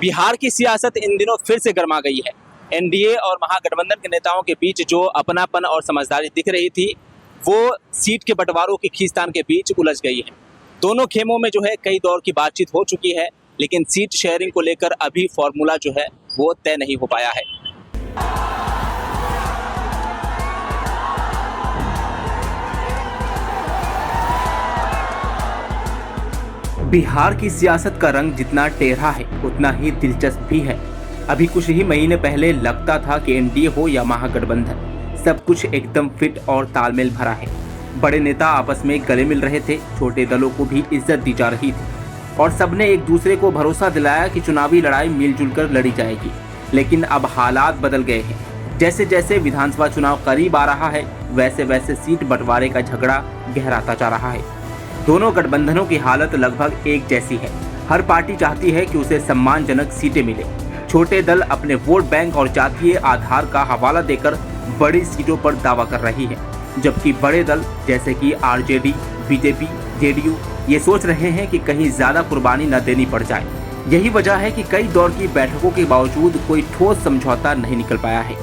बिहार की सियासत इन दिनों फिर से गर्मा गई है। एनडीए और महागठबंधन के नेताओं के बीच जो अपनापन और समझदारी दिख रही थी, वो सीट के बंटवारों की खींचतान के बीच उलझ गई है। दोनों खेमों में जो है कई दौर की बातचीत हो चुकी है, लेकिन सीट शेयरिंग को लेकर अभी फॉर्मूला जो है वो तय नहीं हो पाया है। बिहार की सियासत का रंग जितना टेढ़ा है उतना ही दिलचस्प भी है। अभी कुछ ही महीने पहले लगता था कि एनडीए हो या महागठबंधन, सब कुछ एकदम फिट और तालमेल भरा है। बड़े नेता आपस में गले मिल रहे थे, छोटे दलों को भी इज्जत दी जा रही थी और सबने एक दूसरे को भरोसा दिलाया कि चुनावी लड़ाई मिलजुल कर लड़ी जाएगी। लेकिन अब हालात बदल गए हैं। जैसे जैसे विधानसभा चुनाव करीब आ रहा है, वैसे वैसे सीट बंटवारे का झगड़ा गहराता जा रहा है। दोनों गठबंधनों की हालत लगभग एक जैसी है। हर पार्टी चाहती है कि उसे सम्मानजनक सीटें मिले। छोटे दल अपने वोट बैंक और जातीय आधार का हवाला देकर बड़ी सीटों पर दावा कर रही है, जबकि बड़े दल जैसे कि आरजेडी, बीजेपी, जेडीयू ये सोच रहे हैं कि कहीं ज्यादा कुर्बानी न देनी पड़ जाए। यही वजह है कि कई दौर की बैठकों के बावजूद कोई ठोस समझौता नहीं निकल पाया है।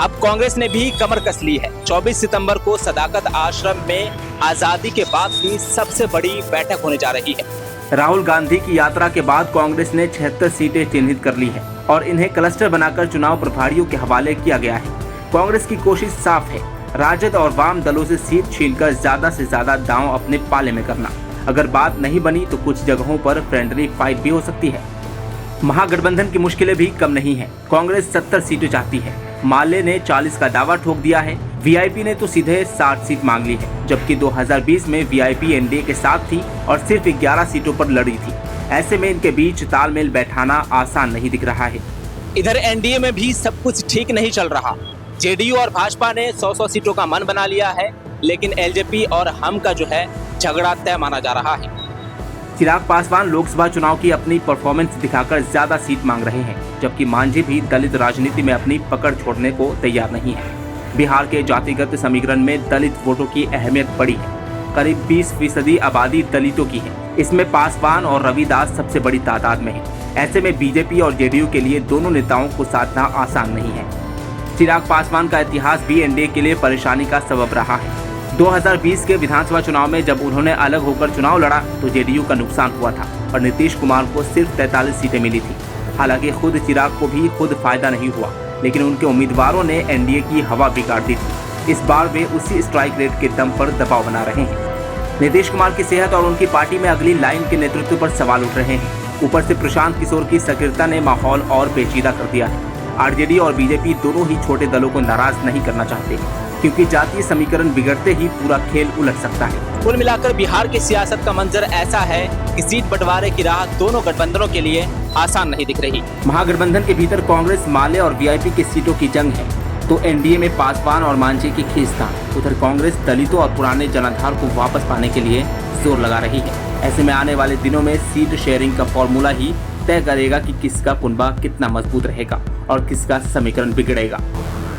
अब कांग्रेस ने भी कमर कस ली है। 24 सितंबर को सदाकत आश्रम में आजादी के बाद की सबसे बड़ी बैठक होने जा रही है। राहुल गांधी की यात्रा के बाद कांग्रेस ने 76 सीटें चिन्हित कर ली है और इन्हें क्लस्टर बनाकर चुनाव प्रभारियों के हवाले किया गया है। कांग्रेस की कोशिश साफ है, राजद और वाम दलों से सीट छीनकर ज्यादा से ज्यादा दांव अपने पाले में करना। अगर बात नहीं बनी तो कुछ जगहों पर फ्रेंडली फाइट भी हो सकती है। महागठबंधन की मुश्किलें भी कम नहीं है। कांग्रेस 70 सीटें चाहती है, माले ने 40 का दावा ठोक दिया है, वीआईपी ने तो सीधे 60 सीट मांग ली है, जबकि 2020 में वीआईपी एनडीए के साथ थी और सिर्फ 11 सीटों पर लड़ी थी। ऐसे में इनके बीच तालमेल बैठाना आसान नहीं दिख रहा है। इधर एनडीए में भी सब कुछ ठीक नहीं चल रहा। जेडीयू और भाजपा ने 100 सीटों का मन बना लिया है, लेकिन एलजेपी और हम का जो है झगड़ा तय माना जा रहा है। चिराग पासवान लोकसभा चुनाव की अपनी परफॉर्मेंस दिखाकर ज्यादा सीट मांग रहे हैं, जबकि मांझी भी दलित राजनीति में अपनी पकड़ छोड़ने को तैयार नहीं है। बिहार के जातिगत समीकरण में दलित वोटों की अहमियत बड़ी है। करीब 20% आबादी दलितों की है। इसमें पासवान और रविदास सबसे बड़ी तादाद में है। ऐसे में बीजेपी और जेडीयू के लिए दोनों नेताओं को साधना आसान नहीं है। चिराग पासवान का इतिहास भी एनडीए के लिए परेशानी का सबब रहा है। 2020 के विधानसभा चुनाव में जब उन्होंने अलग होकर चुनाव लड़ा तो जेडीयू का नुकसान हुआ था और नीतीश कुमार को सिर्फ 43 सीटें मिली थी। हालांकि खुद चिराग को भी फायदा नहीं हुआ, लेकिन उनके उम्मीदवारों ने एनडीए की हवा बिगाड़ दी थी। इस बार वे उसी स्ट्राइक रेट के दम पर दबाव बना रहे हैं। नीतीश कुमार की सेहत और उनकी पार्टी में अगली लाइन के नेतृत्व पर सवाल उठ रहे हैं। ऊपर से प्रशांत किशोर की सक्रियता ने माहौल और पेचीदा कर दिया है। आरजेडी और बीजेपी दोनों ही छोटे दलों को नाराज नहीं करना चाहते, क्योंकि जातीय समीकरण बिगड़ते ही पूरा खेल उलट सकता है। कुल मिलाकर बिहार की सियासत का मंजर ऐसा है कि सीट बंटवारे की राह दोनों गठबंधनों के लिए आसान नहीं दिख रही। महागठबंधन के भीतर कांग्रेस, माले और वीआईपी की सीटों की जंग है, तो एनडीए में पासवान और मांझी की खींचतान। उधर कांग्रेस दलितों और पुराने जनाधार को वापस पाने के लिए जोर लगा रही है। ऐसे में आने वाले दिनों में सीट शेयरिंग का फॉर्मूला ही तय करेगा कि किसका कुनबा कितना मजबूत रहेगा और किसका समीकरण बिगड़ेगा।